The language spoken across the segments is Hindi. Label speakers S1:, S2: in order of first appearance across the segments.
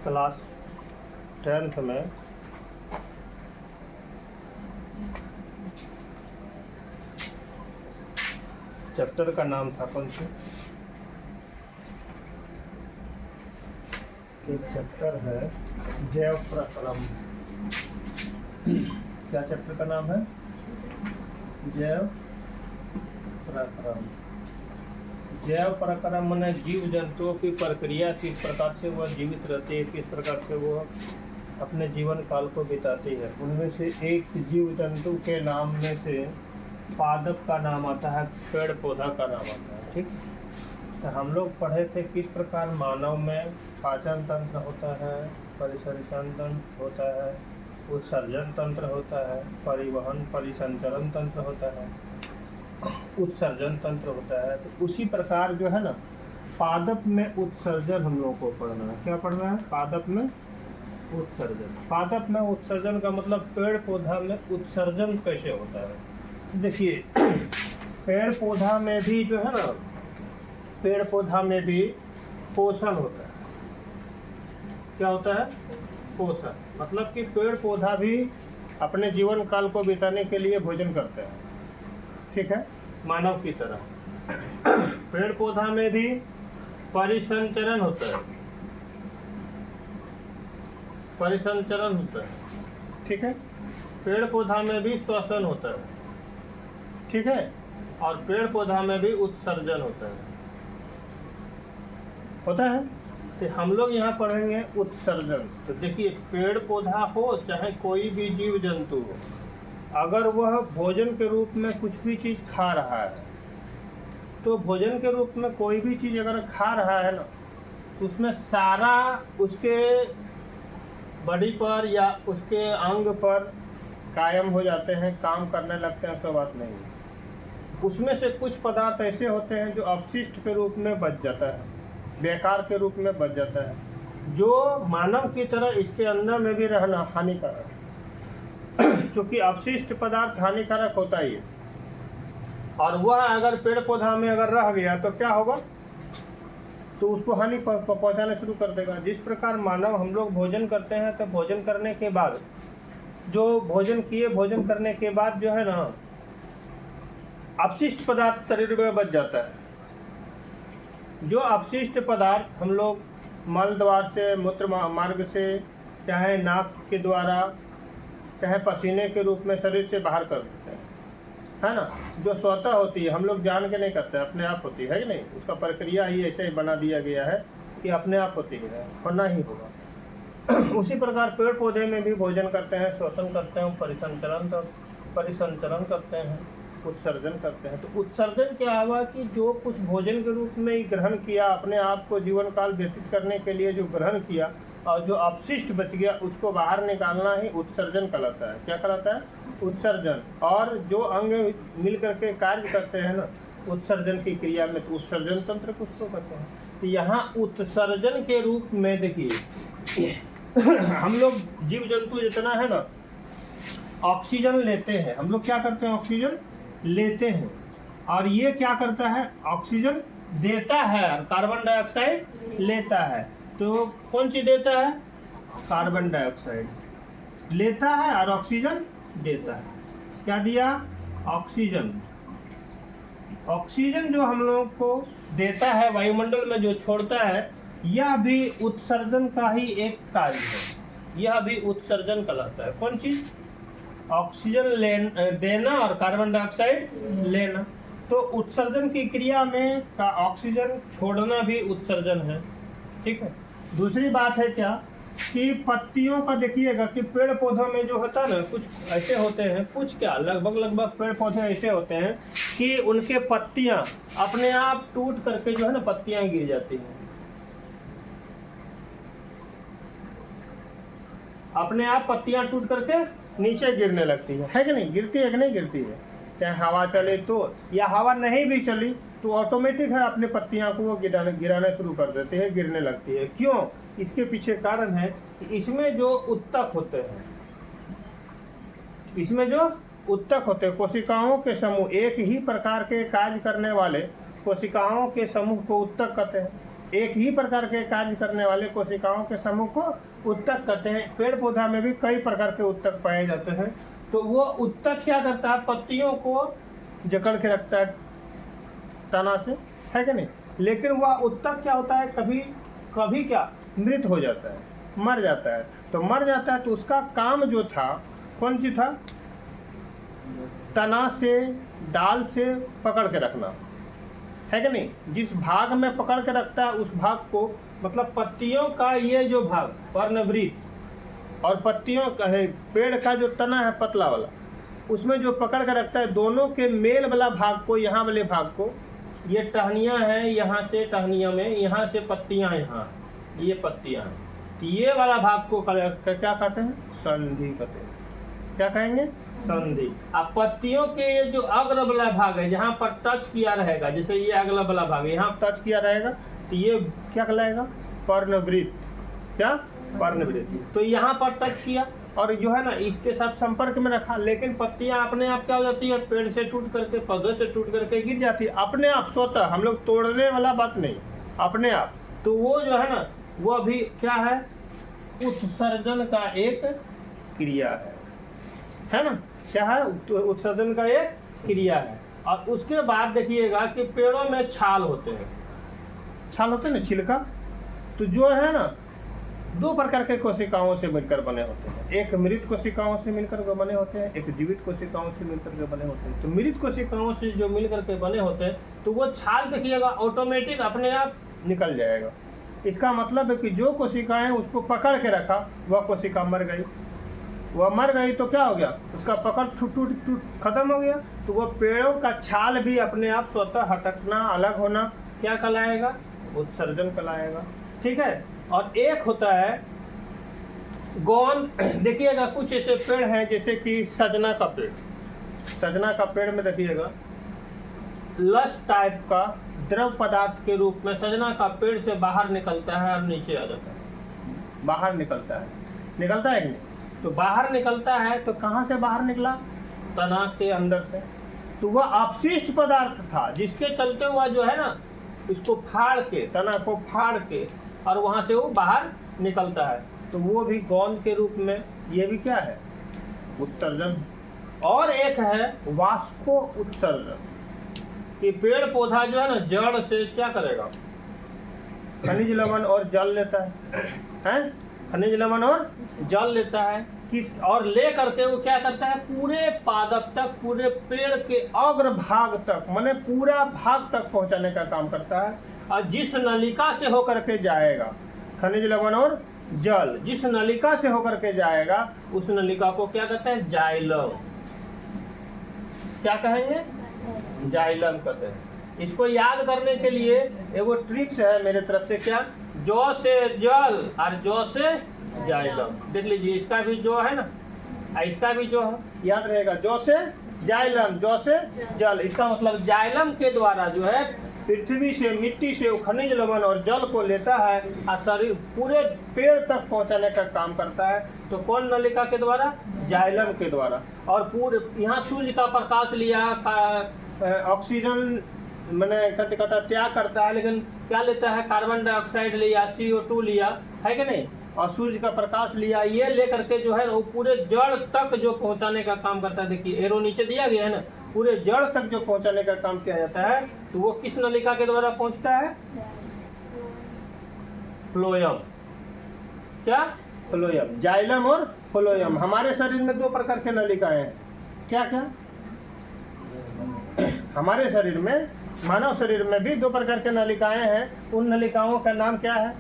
S1: क्लास 10th में चैप्टर का नाम था कौन सी? एक चैप्टर है जैव प्रक्रम। क्या चैप्टर का नाम है? जैव प्रक्रम। जैव प्रक्रम माने जीव जंतुओं की प्रक्रिया, किस प्रकार से वह जीवित रहते हैं, किस प्रकार से वह अपने जीवन काल को बिताते हैं। उनमें से एक जीव जंतु के नाम में से पादप का नाम आता है, पेड़ पौधा का नाम आता है। ठीक, तो हम लोग पढ़े थे किस प्रकार मानव में पाचन तंत्र होता है, परिसंचरण तंत्र होता है, उत्सर्जन तंत्र होता है, परिवहन परिसंचरण तंत्र होता है, उत्सर्जन तंत्र होता है। तो उसी प्रकार जो है ना, पादप में उत्सर्जन हम लोगों को पढ़ना है। क्या पढ़ना है? पादप में उत्सर्जन। पादप में उत्सर्जन का मतलब पेड़ पौधा में उत्सर्जन कैसे होता है। देखिए, पेड़ पौधा में भी जो है ना, पेड़ पौधा में भी पोषण होता है। क्या होता है? पोषण। मतलब कि पेड़ पौधा भी अपने जीवन काल को बिताने के लिए भोजन करते हैं। ठीक है, मानव की तरह पेड़ पौधा में भी परिसंचरण होता है। परिसंचरण होता है। ठीक है, पेड़ पौधा में भी श्वसन होता है। ठीक है, और पेड़ पौधा में भी उत्सर्जन होता है। तो हम लोग यहाँ पढ़ेंगे उत्सर्जन। तो देखिए, पेड़ पौधा हो चाहे कोई भी जीव जंतु हो, अगर वह भोजन के रूप में कुछ भी चीज़ खा रहा है, तो भोजन के रूप में कोई भी चीज़ अगर खा रहा है ना, तो उसमें सारा उसके बॉडी पर या उसके अंग पर कायम हो जाते हैं, काम करने लगते हैं, सब बात नहीं है। उसमें से कुछ पदार्थ ऐसे होते हैं जो अपशिष्ट के रूप में बच जाता है, बेकार के रूप में बच जाता है, जो मानव की तरह इसके अंदर में भी रहना हानिकारक है। क्योंकि अपशिष्ट पदार्थ हानिकारक होता ही है, और वह अगर पेड़ पौधा में अगर रह गया तो क्या होगा? तो उसको हानि पहुंचाना शुरू कर देगा। जिस प्रकार मानव हम लोग भोजन करते हैं, तो भोजन करने के बाद जो भोजन करने के बाद जो है ना, अपशिष्ट पदार्थ शरीर में बच जाता है। जो अपशिष्ट पदार्थ हम लोग मल द्वार से, मूत्र मार्ग से, चाहे नाक के द्वारा, चाहे पसीने के रूप में शरीर से बाहर कर देते हैं, है ना, जो स्वतः होती है, हम लोग जान के नहीं करते, अपने आप होती है कि नहीं। उसका प्रक्रिया ही ऐसे ही बना दिया गया है कि अपने आप होती है, होना ही होगा। उसी प्रकार पेड़ पौधे में भी भोजन करते हैं, श्वसन करते हैं, परिसंचरण करते हैं, उत्सर्जन करते हैं। तो उत्सर्जन क्या हुआ कि जो कुछ भोजन के रूप में ग्रहण किया, अपने आप को जीवन काल व्यतीत करने के लिए जो ग्रहण किया, और जो अपशिष्ट बच गया उसको बाहर निकालना ही उत्सर्जन कहलाता है। क्या कहलाता है? उत्सर्जन। और जो अंग मिल करके कार्य करते हैं ना उत्सर्जन की क्रिया में, तो उत्सर्जन तंत्र उसको कहते हैं। तो यहाँ उत्सर्जन के रूप में देखिए, हम लोग जीव जंतु जितना है ना, ऑक्सीजन लेते हैं। हम लोग क्या करते हैं? ऑक्सीजन लेते हैं। और ये क्या करता है? ऑक्सीजन देता है और कार्बन डाइऑक्साइड लेता है। तो कौन सी देता है? कार्बन डाइऑक्साइड लेता है और ऑक्सीजन देता है। क्या दिया? ऑक्सीजन। ऑक्सीजन जो हम लोग को देता है, वायुमंडल में जो छोड़ता है, यह भी उत्सर्जन का ही एक कार्य है। यह भी उत्सर्जन कहलाता है। कौन चीज? ऑक्सीजन देना और कार्बन डाइऑक्साइड लेना। तो उत्सर्जन की क्रिया में का ऑक्सीजन छोड़ना भी उत्सर्जन है। ठीक है। दूसरी बात है क्या कि पत्तियों का देखिएगा कि पेड़ पौधों में जो होता है ना, कुछ ऐसे होते हैं, कुछ क्या लगभग पेड़ पौधे ऐसे होते हैं कि उनके पत्तियां अपने आप टूट करके जो है ना, पत्तियां गिर जाती हैं, अपने आप पत्तियां टूट करके नीचे गिरने लगती है कि नहीं? गिरती है कि नहीं गिरती है? चाहे हवा चले तो, या हवा नहीं भी चली तो ऑटोमेटिक है अपने पत्तियां को वो गिराना शुरू कर देते हैं, गिरने लगती है। क्यों? इसके पीछे कारण है कि इसमें जो उत्तक होते हैं, कोशिकाओं के समूह, एक ही प्रकार के कार्य करने वाले कोशिकाओं के समूह को उत्तक कहते हैं। एक ही प्रकार के कार्य करने वाले कोशिकाओं के समूह को उत्तक कहते हैं। पेड़ पौधा में भी कई प्रकार के उत्तक पाए जाते हैं। तो वो उत्तक क्या करता है, पत्तियों को जकड़ के रखता है तना से, है कि नहीं। लेकिन वह उत्तक क्या होता है, कभी कभी क्या मृत हो जाता है, मर जाता है। तो मर जाता है तो उसका काम जो था, कौन सी था, तना से डाल से पकड़ के रखना, है कि नहीं। जिस भाग में पकड़ के रखता है उस भाग को, मतलब पत्तियों का ये जो भाग पर्णवृत्त और पत्तियों का है, पेड़ का जो तना है पतला वाला, उसमें जो पकड़ के रखता है, दोनों के मेल वाला भाग को, यहाँ वाले भाग को, ये टहनियाँ हैं, यहाँ से टहनियों में, यहाँ से पत्तियाँ, यहाँ ये पत्तियाँ हैं, तो ये वाला भाग को क्या कहते हैं, संधि कहते हैं। क्या कहेंगे, संधि। अब पत्तियों के ये जो अग्र वाला भाग है, जहाँ पर टच किया रहेगा, जैसे ये अगला वाला भाग है, यहाँ टच किया रहेगा, तो ये क्या कहलाएगा, पर्णवृत्त। क्या, पर्णवृत्त। तो यहाँ पर टच किया और जो है ना इसके साथ संपर्क में रखा, लेकिन पत्तियां अपने आप क्या हो जाती है, पेड़ से टूट करके, पौधे से टूट करके गिर जाती है अपने आप, स्वतः, हम लोग तोड़ने वाला बात नहीं, अपने आप। तो वो जो है ना, वो भी क्या है, उत्सर्जन का एक क्रिया है ना। क्या है, उत्सर्जन का एक क्रिया है। और उसके बाद देखिएगा कि पेड़ों में छाल होते हैं, छाल होते हैं ना, छिलका। तो जो है ना, दो प्रकार के कोशिकाओं से मिलकर बने होते हैं। एक मृत कोशिकाओं से मिलकर के बने होते हैं, एक जीवित कोशिकाओं से मिलकर के बने होते हैं। तो मृत कोशिकाओं से जो मिलकर के बने होते हैं, तो वो छाल देखिएगा ऑटोमेटिक अपने आप निकल जाएगा। इसका मतलब है कि जो कोशिकाएं उसको पकड़ के रखा, वह कोशिका मर गई। वह मर गई तो क्या हो गया, उसका पकड़ टूट खत्म हो गया। तो वह पेड़ों का छाल भी अपने आप स्वतः हटकना, अलग होना, क्या कहलाएगा, उत्सर्जन कहलाएगा। ठीक है। और एक होता है गौन। देखिएगा कुछ ऐसे पेड़ हैं, जैसे कि सजना का पेड़। सजना का पेड़ में देखिएगा लस टाइप का द्रव पदार्थ के रूप में सजना का पेड़ से बाहर निकलता है और नीचे आ जाता है। बाहर निकलता है कि नहीं? तो बाहर निकलता है तो कहाँ से बाहर निकला, तना के अंदर से। तो वह अपशिष्ट पदार्थ था, जिसके चलते हुआ जो है ना, इसको फाड़ के, तना को फाड़ के, और वहां से वो बाहर निकलता है। तो वो भी गौन के रूप में, ये भी क्या है, उत्सर्जन। और एक है वाष्पो उत्सर्जन, कि पेड़ पौधा जो है ना, जड़ से क्या करेगा, खनिज लवण और जल लेता है, खनिज लवण और जल लेता है, किस और ले करके वो क्या करता है, पूरे पादप तक, पूरे पेड़ के अग्र भाग तक, माने पूरा भाग तक पहुंचाने का काम करता है। और जिस नलिका से होकर के जाएगा खनिज लवण और जल, जिस नलिका से होकर के जाएगा, उस नलिका को क्या कहते हैं, जाइलम। क्या कहेंगे, जाइलम कहते हैं। इसको याद करने के लिए एगो ट्रिक्स है मेरे तरफ से, क्या, जौ से जल और जौ से जाइलम। देख लीजिए, इसका भी जो है ना, इसका भी जो है, याद रहेगा, जौ से जाइलम, जौ से जल। इसका मतलब जाइलम के द्वारा जो है पृथ्वी से, मिट्टी से वो खनिज लवण और जल को लेता है और शरीर पूरे पेड़ तक पहुंचाने का काम करता है। तो कौन नलिका के द्वारा, जाइलम के द्वारा। और पूरे यहाँ सूर्य का प्रकाश लिया, ऑक्सीजन मैंने कहता त्याग करता है, लेकिन क्या लेता है, कार्बन डाइऑक्साइड लिया, CO2 लिया, है कि नहीं, और सूर्य का प्रकाश लिया, ये लेकर के जो है वो पूरे जड़ तक जो पहुंचाने का काम करता है। देखिए एरो नीचे दिया गया है ना, पूरे जड़ तक जो पहुंचाने का काम किया जाता है। तो वो किस नलिका के द्वारा पहुंचता है, फ्लोएम। क्या, फ्लोएम। जाइलम और फ्लोएम। हमारे शरीर में दो प्रकार के नलिकाएं हैं। क्या क्या, हमारे शरीर में, मानव शरीर में भी दो प्रकार के नलिकाएं हैं। उन नलिकाओं का नाम क्या है,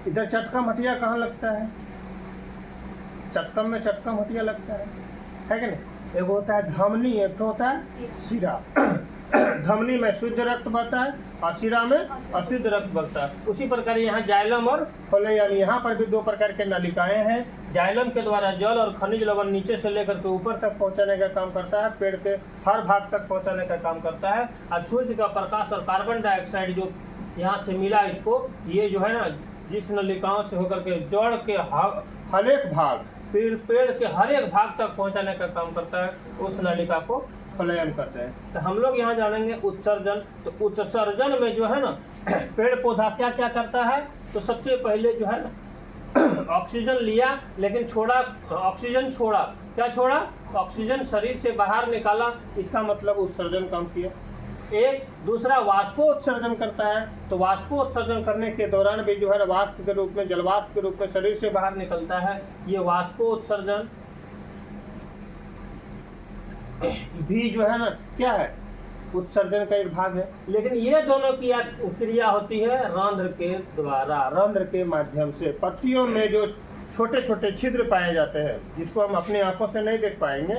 S1: इधर चटकम हटिया कहाँ लगता है, चटकम में चटकम हटिया लगता है कि नहीं। एक होता है धमनी, एक तो होता है शिरा। धमनी में शुद्ध रक्त बहता है और शिरा में अशुद्ध रक्त बहता है। उसी प्रकार यहाँ जाइलम और फ्लोएम, यहाँ पर भी दो प्रकार के नलिकाएं हैं। जाइलम के द्वारा जल और खनिज लवण नीचे से लेकर के ऊपर तक पहुँचाने का काम करता है, पेड़ के हर भाग तक पहुँचाने का काम करता है। और सूर्य का प्रकाश और कार्बन डाइऑक्साइड जो यहाँ से मिला इसको, ये जो है ना, जिस नलिकाओं से होकर के जड़ के हर एक भाग, पेड़ के हर एक भाग तक पहुंचाने का काम करता है, उस नलिका को फलयन कहते हैं। तो हम लोग यहाँ जानेंगे उत्सर्जन। तो उत्सर्जन में जो है ना पेड़ पौधा क्या क्या करता है, तो सबसे पहले जो है ना ऑक्सीजन लिया लेकिन छोड़ा, ऑक्सीजन छोड़ा, क्या छोड़ा, ऑक्सीजन शरीर से बाहर निकाला, इसका मतलब उत्सर्जन काम किया। एक दूसरा वाष्पोत्सर्जन करता है, तो वाष्पोत्सर्जन करने के दौरान भी जो है वाष्प के रूप में, जलवाष्प के रूप में शरीर से बाहर निकलता है, ये वाष्पोत्सर्जन भी जो है ना क्या है, उत्सर्जन का एक भाग है। लेकिन ये दोनों की क्रिया होती है रंध्र के द्वारा, रंध्र के माध्यम से। पत्तियों में जो छोटे छोटे छिद्र पाए जाते हैं जिसको हम अपनी आंखों से नहीं देख पाएंगे,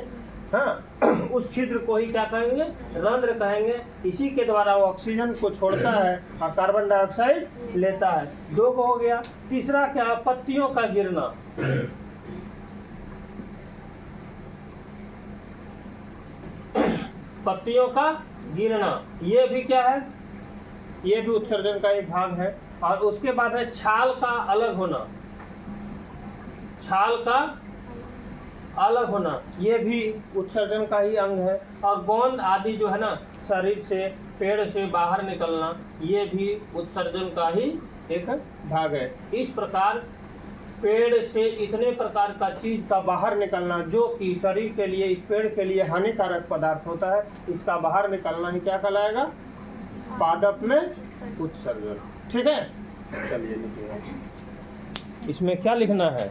S1: हाँ, उस छिद्र को ही क्या कहेंगे, रंध्र कहेंगे। इसी के द्वारा वो ऑक्सीजन को छोड़ता है और कार्बन डाइऑक्साइड लेता है। दो को हो गया। तीसरा क्या, पत्तियों का गिरना। पत्तियों का गिरना, ये भी क्या है, ये भी उत्सर्जन का एक भाग है। और उसके बाद है छाल का अलग होना, छाल का अलग होना, ये भी उत्सर्जन का ही अंग है। और गोंद आदि जो है ना शरीर से, पेड़ से बाहर निकलना, ये भी उत्सर्जन का ही एक भाग है। इस प्रकार पेड़ से इतने प्रकार का चीज का बाहर निकलना जो कि शरीर के लिए, इस पेड़ के लिए हानिकारक पदार्थ होता है, इसका बाहर निकलना ही क्या कहलाएगा, पादप में उत्सर्जन। ठीक है, चलिए लिखिए। इसमें क्या लिखना है,